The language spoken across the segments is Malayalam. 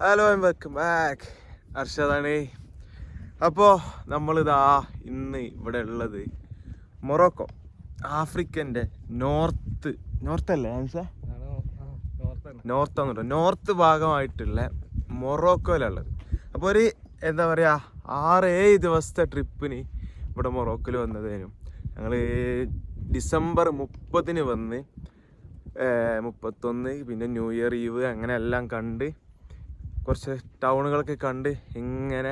Hello and welcome back. അർഷദാണ്. അപ്പോൾ നമ്മളിതാ ഇന്ന് ഇവിടെ ഉള്ളത് മൊറോക്കോ, ആഫ്രിക്കൻ്റെ നോർത്തല്ലേ നോർത്ത് ഭാഗമായിട്ടുള്ള മൊറോക്കോയിലുള്ളത്. അപ്പോൾ ഒരു എന്താ പറയുക 6-7 ദിവസത്തെ ട്രിപ്പിന് ഇവിടെ മൊറോക്കോയിൽ വന്നതേനും. ഞങ്ങൾ ഡിസംബർ 30 വന്ന് 31 പിന്നെ ന്യൂ ഇയർ ഈവ് അങ്ങനെ എല്ലാം കണ്ട് കുറച്ച് ടൗണുകളൊക്കെ കണ്ട് ഇങ്ങനെ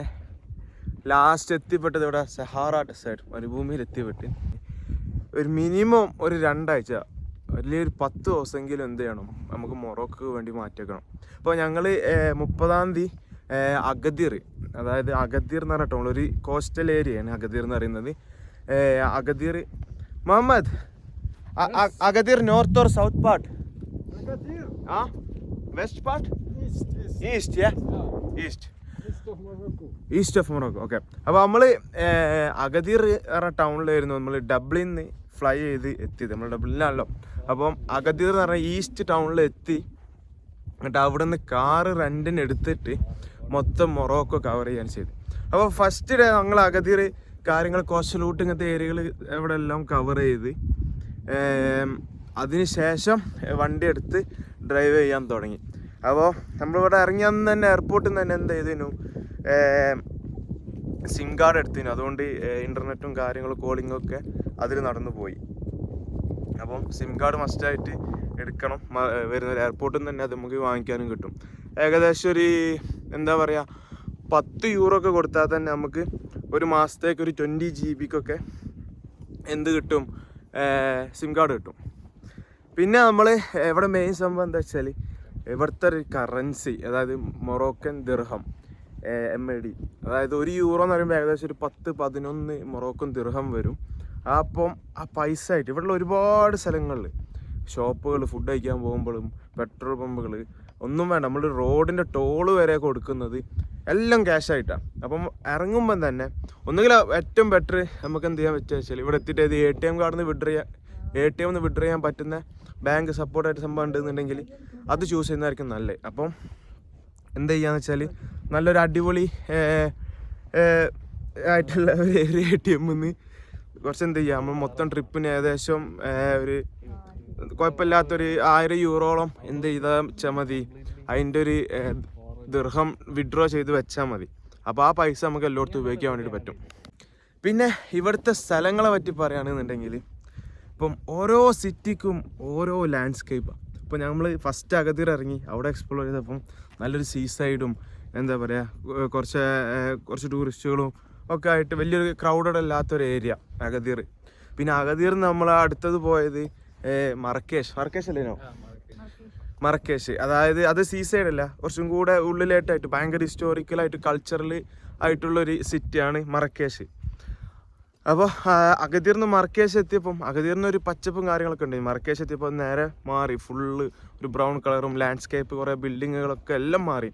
ലാസ്റ്റ് എത്തിപ്പെട്ടത് ഇവിടെ സഹാറ ഡെസേർട്ട് മരുഭൂമിയിൽ എത്തിപ്പെട്ട് ഒരു മിനിമം ഒരു 2 ആഴ്ച വലിയൊരു 10 ദിവസമെങ്കിലും എന്ത് ചെയ്യണം നമുക്ക് മൊറോക്കോക്ക് വേണ്ടി മാറ്റിവെക്കണം. അപ്പോൾ ഞങ്ങൾ 30-ാം തീയതി അഗദീർ, അതായത് അഗദീർ എന്ന് പറഞ്ഞ ടൗൺ, ഒരു കോസ്റ്റൽ ഏരിയയാണ് അഗദീർ എന്ന് പറയുന്നത്. Agadir Mohammed, Agadir north or south part? West part? East of Morocco. Okay. അപ്പോൾ നമ്മൾ അഗദീർ പറഞ്ഞ ടൗണിലായിരുന്നു നമ്മൾ ഡബ്ലിൽ നിന്ന് ഫ്ലൈ ചെയ്ത് എത്തിയത്. നമ്മൾ ഡബ്ലിനാണല്ലോ. അപ്പം അഗദീർ എന്ന് പറഞ്ഞാൽ ഈസ്റ്റ് ടൗണിൽ എത്തി. എന്നിട്ട് അവിടെ നിന്ന് കാറ് റെൻറ്റിന് എടുത്തിട്ട് മൊത്തം മൊറോക്കോ കവർ ചെയ്യാൻ ചെയ്തു. അപ്പോൾ ഫസ്റ്റ് ഡേ ഞങ്ങൾ അഗദീർ കാര്യങ്ങൾ കോസ്റ്റലൂട്ട് ഇങ്ങനത്തെ ഏരിയകൾ ഇവിടെ എല്ലാം കവർ ചെയ്ത് അതിന് ശേഷം വണ്ടി എടുത്ത് ഡ്രൈവ് ചെയ്യാൻ തുടങ്ങി. അപ്പോൾ നമ്മളിവിടെ ഇറങ്ങി അന്ന് തന്നെ എയർപോർട്ടിൽ നിന്ന് തന്നെ എന്ത് ചെയ്തിരുന്നു, സിം കാർഡ് എടുത്തിരുന്നു. അതുകൊണ്ട് ഇൻ്റർനെറ്റും കാര്യങ്ങളും കോളിങ്ങും ഒക്കെ അതിൽ നടന്നു പോയി. അപ്പം സിം കാർഡ് മസ്റ്റായിട്ട് എടുക്കണം. വരുന്ന എയർപോർട്ടിൽ നിന്ന് തന്നെ അത് നമുക്ക് വാങ്ങിക്കാനും കിട്ടും. ഏകദേശം ഒരു എന്താ പറയുക 10 യൂറോ ഒക്കെ കൊടുത്താൽ തന്നെ നമുക്ക് ഒരു മാസത്തേക്ക് ഒരു 20 GB എന്ത് കിട്ടും, സിം കാർഡ് കിട്ടും. പിന്നെ നമ്മൾ ഇവിടെ മെയിൻ സംഭവം എന്താ വെച്ചാൽ ഇവിടുത്തെ ഒരു കറൻസി, അതായത് മൊറോക്കൻ ദിർഹം MAD, അതായത് 1 യൂറോ എന്ന് പറയുമ്പോൾ ഏകദേശം ഒരു 10-11 മൊറോക്കൻ ദിർഹം വരും. അപ്പം ആ പൈസ ആയിട്ട് ഇവിടെയുള്ള ഒരുപാട് സ്ഥലങ്ങളിൽ ഷോപ്പുകൾ, ഫുഡ് കഴിക്കാൻ പോകുമ്പോഴും പെട്രോൾ പമ്പുകൾ ഒന്നും വേണ്ട, നമ്മൾ റോഡിൻ്റെ ടോള് വരെ കൊടുക്കുന്നത് എല്ലാം ക്യാഷായിട്ടാണ്. അപ്പം ഇറങ്ങുമ്പം തന്നെ ഒന്നുകിൽ ഏറ്റവും ബെറ്റർ നമുക്ക് എന്ത് ചെയ്യാൻ പറ്റുക വെച്ചാൽ ഇവിടെ എത്തിയിട്ട് ATM കാർഡിൽ നിന്ന് വിഡ്രോ ചെയ്യാൻ പറ്റുന്ന ബാങ്ക് സപ്പോർട്ടായിട്ട് സംഭവം ഉണ്ടെന്നുണ്ടെങ്കിൽ അത് ചൂസ് ചെയ്യുന്നതായിരിക്കും നല്ലത്. അപ്പം എന്ത് ചെയ്യാന്ന് വെച്ചാൽ നല്ലൊരു അടിപൊളി ആയിട്ടുള്ള ഒരു ATM കുറച്ച് എന്ത് ചെയ്യുക, നമ്മൾ മൊത്തം ട്രിപ്പിന് ഏകദേശം ഒരു കുഴപ്പമില്ലാത്തൊരു 1000 യൂറോളം എന്ത് ചെയ്താൽ വെച്ചാൽ മതി, അതിൻ്റെ ഒരു ദിർഹം വിഡ്രോ ചെയ്ത് വെച്ചാൽ മതി. അപ്പോൾ ആ പൈസ നമുക്ക് എല്ലായിടത്തും ഉപയോഗിക്കാൻ വേണ്ടിയിട്ട് പറ്റും. പിന്നെ ഇവിടുത്തെ സ്ഥലങ്ങളെ പറ്റി പറയുകയാണെന്നുണ്ടെങ്കിൽ ഇപ്പം ഓരോ സിറ്റിക്കും ഓരോ ലാൻഡ്സ്കേപ്പാണ്. ഇപ്പോൾ നമ്മൾ ഫസ്റ്റ് അഗദീർ ഇറങ്ങി അവിടെ എക്സ്പ്ലോർ ചെയ്തപ്പം നല്ലൊരു സീസൈഡും എന്താ പറയുക കുറച്ച് ടൂറിസ്റ്റുകളും ഒക്കെ ആയിട്ട് വലിയൊരു ക്രൗഡഡ് അല്ലാത്തൊരു ഏരിയ അഗദീർ. പിന്നെ അഗദീർ നമ്മൾ അടുത്തത് പോയത് മറക്കേഷ് അല്ലേനോ? മറക്കേഷ്, അതായത് അത് സീസൈഡ് അല്ല, കുറച്ചും കൂടെ ഉള്ളിലായിട്ടായിട്ട് ഭയങ്കര ഹിസ്റ്റോറിക്കലായിട്ട് കൾച്ചറൽ ആയിട്ടുള്ളൊരു സിറ്റിയാണ് മറക്കേഷ്. അപ്പോൾ അഗദീർ നിന്ന് മറക്കേഷ് എത്തിയപ്പം അഗദീറിന് ഒരു പച്ചപ്പും കാര്യങ്ങളൊക്കെ ഉണ്ട്. മറക്കേഷ് എത്തിയപ്പോൾ നേരെ മാറി, ഫുള്ള് ഒരു ബ്രൗൺ കളറും ലാൻഡ്സ്കേപ്പ്, കുറേ ബിൽഡിങ്ങുകളൊക്കെ എല്ലാം മാറി,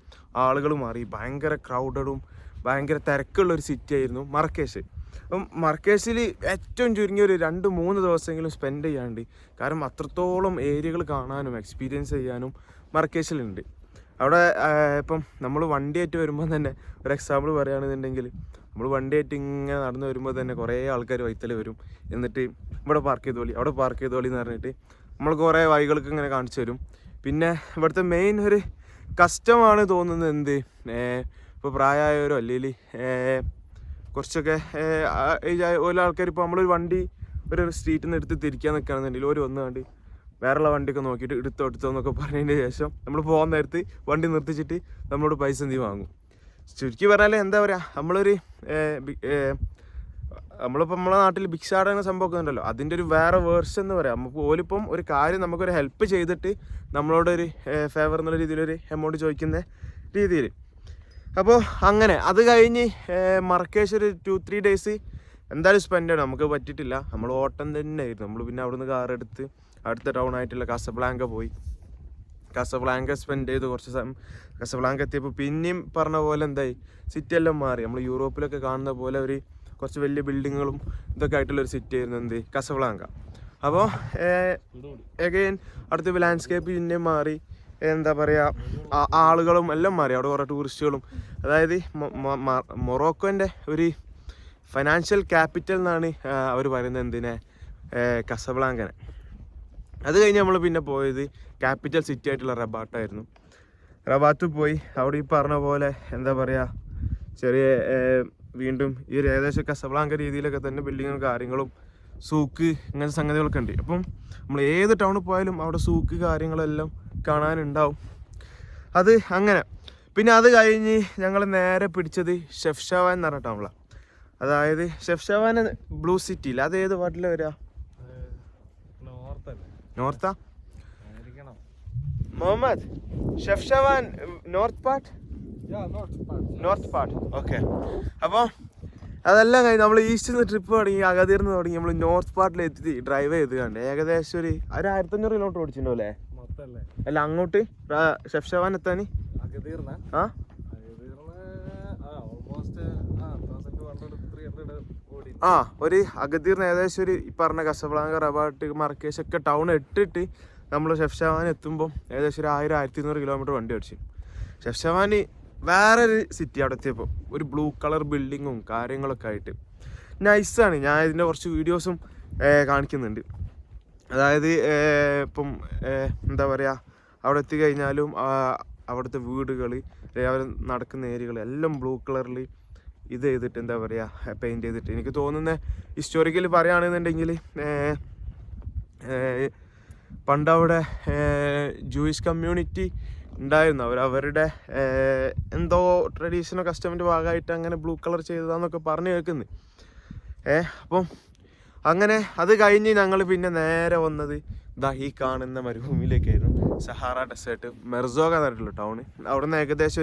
ആളുകൾ മാറി, ഭയങ്കര ക്രൗഡഡും ഭയങ്കര തിരക്കുള്ളൊരു സിറ്റി ആയിരുന്നു മറക്കേഷ്. അപ്പം മറക്കേഷിൽ ഏറ്റവും ചുരുങ്ങിയ ഒരു 2-3 ദിവസമെങ്കിലും സ്പെൻഡ് ചെയ്യാണ്ട്, കാരണം അത്രത്തോളം ഏരിയകൾ കാണാനും എക്സ്പീരിയൻസ് ചെയ്യാനും മറക്കേഷിലുണ്ട്. അവിടെ ഇപ്പം നമ്മൾ വണ്ടിയായിട്ട് വരുമ്പോൾ തന്നെ ഒരു എക്സാമ്പിൾ പറയുകയാണെന്നുണ്ടെങ്കിൽ, നമ്മൾ വണ്ടിയായിട്ട് ഇങ്ങനെ നടന്ന് വരുമ്പോൾ തന്നെ കുറേ ആൾക്കാർ വൈത്തല വരും. എന്നിട്ട് ഇവിടെ പാർക്ക് ചെയ്തോളി, അവിടെ പാർക്ക് ചെയ്തോളി എന്ന് പറഞ്ഞിട്ട് നമ്മൾ കുറേ വഴികൾക്ക് ഇങ്ങനെ കാണിച്ചു തരും. പിന്നെ ഇവിടുത്തെ മെയിൻ ഒരു കസ്റ്റമാണ് തോന്നുന്നത് എന്ത്, ഇപ്പോൾ പ്രായമായവരോ അല്ലെങ്കിൽ കുറച്ചൊക്കെ ഓരോ ആൾക്കാർ, ഇപ്പോൾ നമ്മളൊരു വണ്ടി ഒരു സ്ട്രീറ്റിൽ നിന്ന് എടുത്ത് തിരിക്കാൻ നിൽക്കുകയാണെന്നുണ്ടെങ്കിൽ ഒരു വന്നുകൊണ്ട് വേറെയുള്ള വണ്ടിയൊക്കെ നോക്കിയിട്ട് എടുത്തോ എന്നൊക്കെ പറഞ്ഞതിന് ശേഷം നമ്മൾ പോകാൻ നേരത്ത് വണ്ടി നിർത്തിച്ചിട്ട് നമ്മളോട് പൈസ എന്ത് വാങ്ങും. ചുരുക്കി പറഞ്ഞാൽ എന്താ പറയുക, നമ്മളിപ്പോൾ നമ്മളെ നാട്ടിൽ ഭിക്ഷാടന എന്ന സംഭവമൊക്കെ ഉണ്ടല്ലോ, അതിൻ്റെ ഒരു വേറെ വേർഷൻ എന്ന് പറയാം. നമുക്ക് ഓലിപ്പം ഒരു കാര്യം നമുക്കൊരു ഹെൽപ്പ് ചെയ്തിട്ട് നമ്മളോടൊരു ഫേവർ എന്നുള്ള രീതിയിലൊരു എമൗണ്ട് ചോദിക്കുന്ന രീതിയിൽ. അപ്പോൾ അങ്ങനെ അത് കഴിഞ്ഞ് മറക്കേഷ് ഒരു 2-3 ഡേയ്സ് എന്തായാലും സ്പെൻഡ് ചെയ്യണം. നമുക്ക് പറ്റിയിട്ടില്ല, നമ്മൾ ഓട്ടം തന്നെ ആയിരുന്നു. നമ്മൾ പിന്നെ അവിടുന്ന് കാർ എടുത്ത് അടുത്ത ടൗൺ ആയിട്ടുള്ള കാസബ്ലാങ്ക പോയി. കാസബ്ലാങ്ക സ്പെൻഡ് ചെയ്ത് കുറച്ച് സമയം. കാസബ്ലാങ്ക എത്തിയപ്പോൾ പിന്നെയും പറഞ്ഞ പോലെ എന്തായി, സിറ്റി എല്ലാം മാറി. നമ്മൾ യൂറോപ്പിലൊക്കെ കാണുന്ന പോലെ ഒരു കുറച്ച് വലിയ ബിൽഡിങ്ങുകളും ഇതൊക്കെ ആയിട്ടുള്ളൊരു സിറ്റി ആയിരുന്നു എന്ത് കാസബ്ലാങ്ക. അപ്പോൾ എഗെയിൻ അടുത്ത ലാൻഡ്സ്കേപ്പ് പിന്നെയും മാറി. എന്താ പറയുക ആളുകളും എല്ലാം മാറി. അവിടെ കുറേ ടൂറിസ്റ്റുകളും, അതായത് മൊറോക്കോൻ്റെ ഒരു ഫൈനാൻഷ്യൽ ക്യാപിറ്റൽ എന്നാണ് അവർ പറയുന്നത് എന്തിനെ, കസബ്ലാങ്കനെ. അത് കഴിഞ്ഞ് നമ്മൾ പിന്നെ പോയത് ക്യാപിറ്റൽ സിറ്റി ആയിട്ടുള്ള റബാട്ടായിരുന്നു. റബാത്ത് പോയി അവിടെ ഈ പറഞ്ഞ പോലെ എന്താ പറയുക ചെറിയ വീണ്ടും ഈ ഒരു ഏകദേശം കസബ്ലാങ്ക രീതിയിലൊക്കെ തന്നെ ബിൽഡിങ്ങും കാര്യങ്ങളും സൂക്ക് ഇങ്ങനത്തെ സംഗതികളൊക്കെ ഉണ്ട്. അപ്പം നമ്മൾ ഏത് ടൗണിൽ പോയാലും അവിടെ സൂക്ക് കാര്യങ്ങളെല്ലാം കാണാനുണ്ടാവും. അത് അങ്ങനെ. പിന്നെ അത് കഴിഞ്ഞ് ഞങ്ങൾ നേരെ പിടിച്ചത് ഷെഫ്ഷാവാൻ എന്ന് പറഞ്ഞ ടൗണിലാണ്. അതായത് ഷെഫ്ഷാവാൻ ബ്ലൂ സിറ്റിയിൽ, അത് ഏത് പാട്ടിലാണ് വരിക? നോർത്താ Mohammed? Chefchaouen north part? North part, okay. അപ്പോൾ അതെല്ലാം കഴിഞ്ഞ് നമ്മൾ ഈസ്റ്റിൽ നിന്ന് ട്രിപ്പ് തുടങ്ങി, അഗതീർന്ന് തുടങ്ങി നമ്മൾ നോർത്ത് പാർട്ടിൽ എത്തി ഡ്രൈവ് ചെയ്ത് കണ്ട് ഏകദേശം ഒരു 1500 കിലോമീറ്റർ ഓടിച്ചിട്ടുണ്ടോ അല്ലേ? അല്ല അങ്ങോട്ട് ഷെഫ്ഷാവാൻ എത്താൻ ഒരു അഗതീർന്ന് ഏകദേശം ഒരു ഈ പറഞ്ഞ കസബ്ലാങ്ക, റബാട്ട്, മർക്കേഷ് ഒക്കെ ടൗൺ ഇട്ടിട്ട് നമ്മൾ ഷെഫ്ഷാവാൻ എത്തുമ്പോൾ ഏകദേശം ഒരു 1000-1200 കിലോമീറ്റർ വണ്ടി ഓടിച്ചു. ഷെഫ്ഷാവാൻ വേറൊരു സിറ്റി. അവിടെ എത്തിയപ്പോൾ ഒരു ബ്ലൂ കളർ ബിൽഡിങ്ങും കാര്യങ്ങളൊക്കെ ആയിട്ട് നൈസാണ്. ഞാൻ ഇതിൻ്റെ കുറച്ച് വീഡിയോസും കാണിക്കുന്നുണ്ട്. അതായത് ഇപ്പം എന്താ പറയുക, അവിടെ എത്തിക്കഴിഞ്ഞാലും അവിടുത്തെ വീടുകൾ, അവർ നടക്കുന്ന ഏരിയകൾ എല്ലാം ബ്ലൂ കളറിൽ ഇത് ചെയ്തിട്ട് എന്താ പറയുക പെയിൻറ്റ് ചെയ്തിട്ട്. എനിക്ക് തോന്നുന്നത് ഹിസ്റ്റോറിക്കലി പറയുകയാണെന്നുണ്ടെങ്കിൽ പണ്ടവിടെ ജൂയിഷ് കമ്മ്യൂണിറ്റി ഉണ്ടായിരുന്നു. അവരുടെ എന്തോ ട്രഡീഷണൽ കസ്റ്റമിൻ്റെ ഭാഗമായിട്ട് അങ്ങനെ ബ്ലൂ കളർ ചെയ്തതാന്നൊക്കെ പറഞ്ഞ് കേൾക്കുന്നത്. അപ്പം അങ്ങനെ അത് കഴിഞ്ഞ് ഞങ്ങൾ പിന്നെ നേരെ വന്നത് ദാ ഈ കാണുന്ന മരുഭൂമിയിലേക്കായിരുന്നു. സഹാറ ഡെസേർട്ട്, മെർസോഗ എന്ന് പറഞ്ഞിട്ടുള്ള ടൗണ്. അവിടെ നിന്ന് ഏകദേശം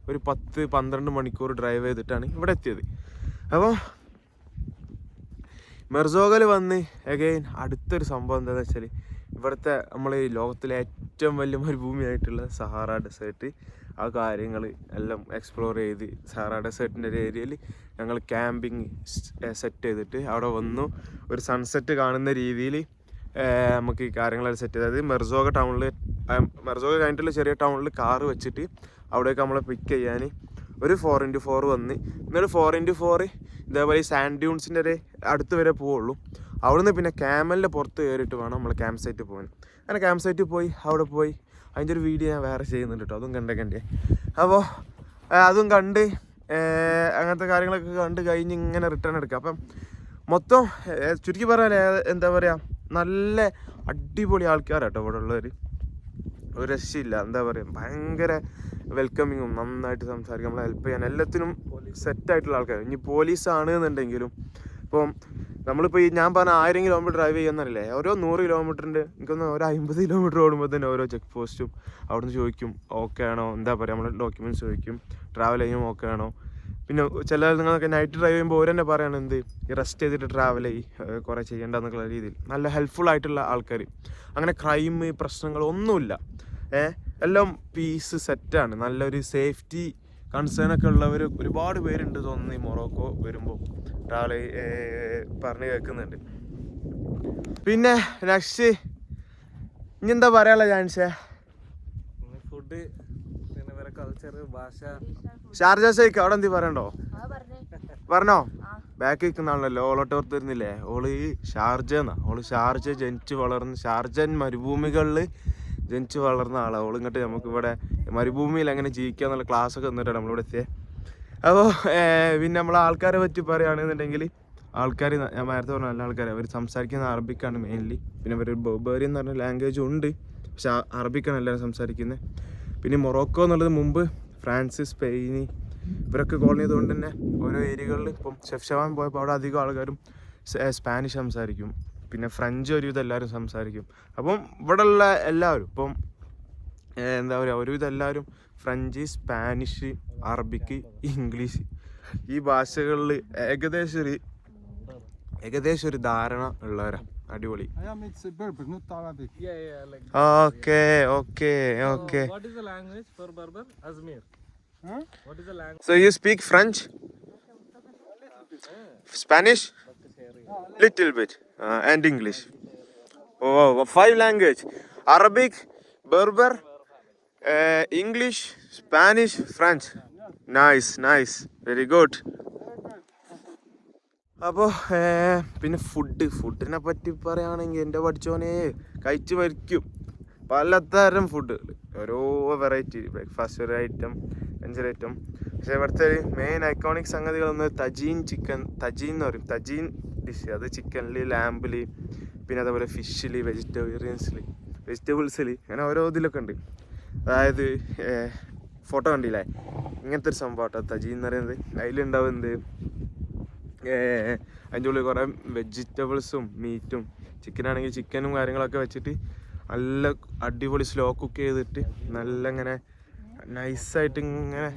ഒരു 10-12 മണിക്കൂർ ഡ്രൈവ് ചെയ്തിട്ടാണ് ഇവിടെ എത്തിയത്. അപ്പോൾ മെർസോഗയിൽ വന്ന് അടുത്തൊരു സംഭവം എന്താണെന്ന് വെച്ചാൽ, ഇവിടുത്തെ നമ്മൾ ഈ ലോകത്തിലെ ഏറ്റവും വലിയ മരുഭൂമിയായിട്ടുള്ള സഹാറ ഡെസേർട്ട്, ആ കാര്യങ്ങൾ എല്ലാം എക്സ്പ്ലോർ ചെയ്ത് സഹാറ ഡെസേർട്ടിൻ്റെ ഒരു ഏരിയയിൽ ഞങ്ങൾ ക്യാമ്പിങ് സെറ്റ് ചെയ്തിട്ട് അവിടെ വന്നു. ഒരു സൺസെറ്റ് കാണുന്ന രീതിയിൽ നമുക്ക് ഈ കാര്യങ്ങളെല്ലാം സെറ്റ് ചെയ്ത്, അതായത് മെർസോഗ കഴിഞ്ഞിട്ടുള്ള ചെറിയ ടൗണിൽ കാറ് വെച്ചിട്ട് അവിടേക്ക് നമ്മളെ പിക്ക് ചെയ്യാൻ ഒരു 4x4 വന്ന്. ഇന്നൊരു 4x4 ഇതേപോലെ ഈ സാൻഡ് ഡ്യൂൺസിൻ്റെ ഒരു അടുത്ത് വരെ പോവുള്ളൂ. അവിടുന്ന് പിന്നെ ക്യാമലിൻ്റെ പുറത്ത് കയറിയിട്ട് വേണം നമ്മൾ ക്യാമ്പ് സൈറ്റിൽ പോകാൻ. അങ്ങനെ ക്യാമ്പ് സൈറ്റിൽ പോയി അവിടെ പോയി അതിൻ്റെ ഒരു വീഡിയോ ഞാൻ വേറെ ചെയ്യുന്നുണ്ട് കേട്ടോ, അതും കണ്ടേ. അപ്പോൾ അതും കണ്ട് അങ്ങനത്തെ കാര്യങ്ങളൊക്കെ കണ്ട് കഴിഞ്ഞ് ഇങ്ങനെ റിട്ടേൺ എടുക്കുക. അപ്പം മൊത്തം ചുരുക്കി പറയാൻ എന്താ പറയുക, നല്ല അടിപൊളി ആൾക്കാരാട്ടോ ഇവിടെ ഉള്ളവർ. ഒരു രക്ഷയില്ല. എന്താ പറയുക, ഭയങ്കര വെൽക്കമിങ്ങും, നന്നായിട്ട് സംസാരിക്കും, നമ്മളെ ഹെൽപ്പ് ചെയ്യാൻ എല്ലാത്തിനും സെറ്റായിട്ടുള്ള ആൾക്കാർ. ഇനി പോലീസാണ് എന്നുണ്ടെങ്കിലും ഇപ്പം നമ്മളിപ്പോൾ ഈ ഞാൻ പറഞ്ഞ 1000 കിലോമീറ്റർ ഡ്രൈവ് ചെയ്യുന്നതല്ലേ, ഓരോ 100 കിലോമീറ്ററിൻ്റെ എനിക്കൊന്ന് ഒരു 50 കിലോമീറ്റർ ഓടുമ്പോൾ തന്നെ ഓരോ ചെക്ക് പോസ്റ്റും അവിടെ നിന്ന് ചോദിക്കും ഓക്കെ ആണോ, എന്താ പറയുക നമ്മളെ ഡോക്യുമെൻറ്റ്സ് ചോദിക്കും, ട്രാവൽ ചെയ്യുമ്പോൾ ഓക്കെ ആണോ. പിന്നെ ചില നിങ്ങളൊക്കെ നൈറ്റ് ഡ്രൈവ് ചെയ്യുമ്പോൾ ഓര് തന്നെ പറയണം എന്ത് ഈ റെസ്റ്റ് ചെയ്തിട്ട് ട്രാവൽ കുറേ ചെയ്യേണ്ടെന്നുള്ള രീതിയിൽ നല്ല ഹെൽപ്ഫുൾ ആയിട്ടുള്ള ആൾക്കാർ. അങ്ങനെ ക്രൈം പ്രശ്നങ്ങൾ ഒന്നുമില്ല. എല്ലാം പീസ് സെറ്റാണ്. നല്ലൊരു സേഫ്റ്റി കൺസേൺ ഒക്കെ ഉള്ളവർ ഒരുപാട് പേരുണ്ട് തോന്നുന്നു ഈ മൊറോക്കോ വരുമ്പോൾ ട്രാവൽ പറഞ്ഞ് കേൾക്കുന്നുണ്ട്. പിന്നെ നെക്സ്റ്റ് ഇനി എന്താ പറയാനുള്ള ചാൻസ്? ഫുഡ്, കൾച്ചർ, ഭാഷ. ഷാർജ ഷെയ്ഖ് അവിടെ എന്തി പറയണ്ടോ? പറഞ്ഞോ? ബാക്ക് നിൽക്കുന്നാണല്ലോ, ഓളോട്ടോർത്ത് വരുന്നില്ലേ, ഓള് ഷാർജ എന്നാ. ഓള് ഷാർജ ജനിച്ച് വളർന്ന് ഷാർജൻ മരുഭൂമികളിൽ ജനിച്ച് വളർന്ന ആളാണ്. ഓൾ ഇങ്ങോട്ട് നമുക്കിവിടെ മരുഭൂമിയിൽ എങ്ങനെ ജീവിക്കുക എന്നുള്ള ക്ലാസ്സൊക്കെ തന്നിട്ടാണ് നമ്മളിവിടെ എത്തിയത്. അപ്പോൾ പിന്നെ നമ്മളെ ആൾക്കാരെ പറ്റി പറയുകയാണെന്നുണ്ടെങ്കിൽ ആൾക്കാർ ഞാൻ നേരത്തെ പറഞ്ഞ നല്ല ആൾക്കാർ. അവർ സംസാരിക്കുന്ന അറബിക്കാണ് മെയിൻലി. പിന്നെ അവർ ബർബേറിയൻ എന്ന് പറഞ്ഞ ലാംഗ്വേജും ഉണ്ട്, പക്ഷെ അറബിക്കാണ് എല്ലാവരും സംസാരിക്കുന്നത്. പിന്നെ മൊറോക്കോ എന്നുള്ളത് മുമ്പ് ഫ്രാൻസ്, സ്പെയിൻ ഇവരൊക്കെ കോളനി ചെയ്തുകൊണ്ട് തന്നെ ഓരോ ഏരിയകളിൽ ഇപ്പം ഷെഫ്ഷാവാൻ പോയപ്പോൾ അവിടെ അധികം ആൾക്കാരും സ്പാനിഷ് സംസാരിക്കും, പിന്നെ ഫ്രഞ്ച് ഒരുവിധം എല്ലാവരും സംസാരിക്കും. അപ്പം ഇവിടെ ഉള്ള എല്ലാവരും ഇപ്പം എന്താ പറയുക, ഒരുവിധം എല്ലാവരും ഫ്രഞ്ച്, സ്പാനിഷ്, അറബിക്ക്, ഇംഗ്ലീഷ് ഈ ഭാഷകളിൽ ഏകദേശം ഒരു ധാരണ ഉള്ളവരാണ്. അടിപൊളി. Okay. What is the language for Berber? Azmir. What is the language? So you speak French? Spanish? Little bit. And English. Oh, 5 language. Arabic, Berber, English, Spanish, French. Nice. Very good. അപ്പോൾ പിന്നെ ഫുഡിനെ പറ്റി പറയുകയാണെങ്കിൽ എൻ്റെ പഠിച്ചോനെ കഴിച്ച് വരിക്കും പലതരം ഫുഡ്, ഓരോ വെറൈറ്റി. ബ്രേക്ക്ഫാസ്റ്റ് ഒരു ഐറ്റം, ലഞ്ച് ഐറ്റം. പക്ഷേ ഇവിടുത്തെ മെയിൻ ഐക്കോണിക് സംഗതികളൊന്ന് തജീൻ എന്ന് പറയും. തജീൻ ഡിഷ്, അത് ചിക്കനിൽ, ലാമ്പിൽ, പിന്നെ അതേപോലെ ഫിഷിൽ, വെജിറ്റബിൾസിൽ, അങ്ങനെ ഓരോ ഇതിലൊക്കെ ഉണ്ട്. അതായത് ഫോട്ടോ കണ്ടില്ലേ, ഇങ്ങനത്തെ ഒരു സംഭവം കേട്ടോ തജീൻ എന്ന് പറയുന്നത്. അതിലുണ്ടാവുന്നത് അതിൻ്റെ ഉള്ളിൽ കുറേ വെജിറ്റബിൾസും മീറ്റും, ചിക്കനാണെങ്കിൽ ചിക്കനും കാര്യങ്ങളൊക്കെ വെച്ചിട്ട് നല്ല അടിപൊളി സ്ലോ കുക്ക് ചെയ്തിട്ട് നല്ല ഇങ്ങനെ നൈസായിട്ട് ഇങ്ങനെ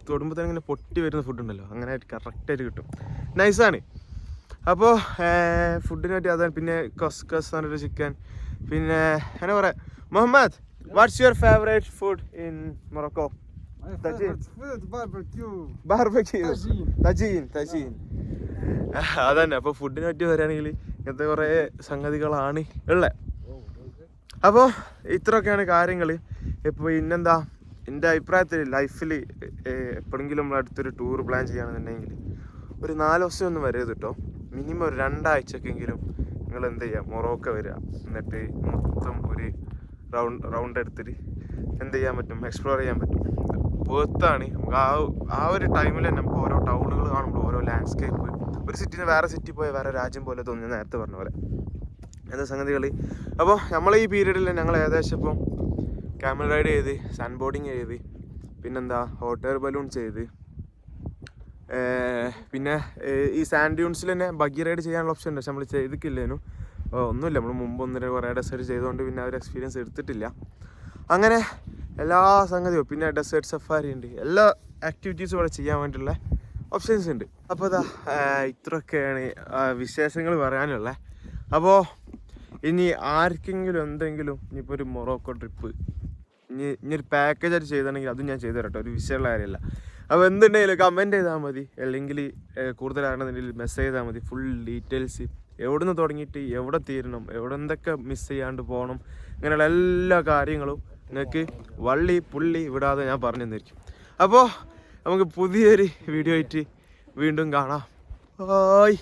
തൊടുമ്പോൾ തന്നെ ഇങ്ങനെ പൊട്ടി വരുന്ന ഫുഡുണ്ടല്ലോ, അങ്ങനെ കറക്റ്റായിട്ട് കിട്ടും. നൈസാണ്. അപ്പോൾ ഫുഡിനെ പറ്റി അതാണ്. പിന്നെ കസ്കസ് എന്ന് പറഞ്ഞൊരു ചിക്കൻ. പിന്നെ അങ്ങനെ പറയാം. Mohammed, what's your favourite food in Morocco? Tajine. അതന്നെ. അപ്പോൾ ഫുഡിനെ പറ്റി പറയുകയാണെങ്കിൽ ഇങ്ങനത്തെ കുറേ സംഗതികളാണ് ഉള്ളത്. അപ്പോൾ ഇത്രയൊക്കെയാണ് കാര്യങ്ങൾ. ഇപ്പോൾ ഇന്നെന്താ, എൻ്റെ അഭിപ്രായത്തിൽ ലൈഫിൽ എപ്പോഴെങ്കിലും നമ്മൾ അടുത്തൊരു ടൂർ പ്ലാൻ ചെയ്യുകയാണെന്നുണ്ടെങ്കിൽ ഒരു 4 ദിവസം ഒന്നും വരരുത് കേട്ടോ. മിനിമം ഒരു 2 ആഴ്ചക്കെങ്കിലും നിങ്ങൾ എന്ത് ചെയ്യുക, മൊറോക്കോ വരിക. എന്നിട്ട് മൊത്തം ഒരു റൗണ്ട് എടുത്തിട്ട് എന്ത് ചെയ്യാൻ പറ്റും, എക്സ്പ്ലോർ ചെയ്യാൻ പറ്റും. വേർത്താണ്. നമുക്ക് ആ ഒരു ടൈമിൽ തന്നെ നമുക്ക് ഓരോ ടൗണുകൾ കാണുമ്പോൾ, ഓരോ ലാൻഡ്സ്കേപ്പ്, ഒരു സിറ്റിയിൽ നിന്ന് വേറെ സിറ്റി പോയ വേറെ രാജ്യം പോലെ തോന്നി, നേരത്തെ പറഞ്ഞ പോലെ എന്താ സംഗതികൾ. അപ്പോൾ നമ്മൾ ഈ പീരീഡിൽ ഞങ്ങൾ ഏകദേശം ഇപ്പം ക്യാമൽ റൈഡ് ചെയ്ത്, സാൻഡ് ബോർഡിങ് ചെയ്ത്, പിന്നെന്താ ഹോട്ട് എയർ ബലൂൺ ചെയ്ത്, പിന്നെ ഈ സാൻഡ് ഡ്യൂൺസിൽ തന്നെ ബഗ്ഗി റൈഡ് ചെയ്യാനുള്ള ഓപ്ഷൻ ഉണ്ട്. പക്ഷെ നമ്മൾ ചെയ്തിട്ടില്ലേനു. ഒന്നുമില്ല, നമ്മൾ മുമ്പ് കുറേ ഡെസേർട്ട് ചെയ്തുകൊണ്ട് പിന്നെ ആ ഒരു എക്സ്പീരിയൻസ് എടുത്തിട്ടില്ല. അങ്ങനെ എല്ലാ സംഗതിയും, പിന്നെ ഡെസേർട്ട് സഫാരി ഉണ്ട്, എല്ലാ ആക്ടിവിറ്റീസും ഇവിടെ ചെയ്യാൻ വേണ്ടിയുള്ള ഓപ്ഷൻസ് ഉണ്ട്. അപ്പോൾ ഇതാ ഇത്രയൊക്കെയാണ് വിശേഷങ്ങൾ പറയാനുള്ളത്. അപ്പോൾ ഇനി ആർക്കെങ്കിലും എന്തെങ്കിലും ഇനിയിപ്പോൾ ഒരു മൊറോക്കോ ട്രിപ്പ് ഇനിയൊരു പാക്കേജായിട്ട് ചെയ്തിട്ടുണ്ടെങ്കിൽ അതും ഞാൻ ചെയ്തു തരട്ടോ, ഒരു വിഷയമുള്ള കാര്യമല്ല. അപ്പോൾ എന്തുണ്ടെങ്കിലും കമൻറ്റ് ചെയ്താൽ മതി, അല്ലെങ്കിൽ കൂടുതലാണെന്നുണ്ടെങ്കിൽ മെസ്സേജ് ചെയ്താൽ മതി. ഫുൾ ഡീറ്റെയിൽസ്, എവിടെ നിന്ന് തുടങ്ങിയിട്ട് എവിടെ തീരണം, എവിടെ എന്തൊക്കെ മിസ് ചെയ്യാണ്ട് പോകണം, ഇങ്ങനെയുള്ള എല്ലാ കാര്യങ്ങളും നിങ്ങൾക്ക് വള്ളി പുള്ളി വിടാതെ ഞാൻ പറഞ്ഞു തന്നിരിക്കും. അപ്പോൾ നമുക്ക് പുതിയൊരു വീഡിയോ ആയിട്ട് വീണ്ടും കാണാം. ബൈ.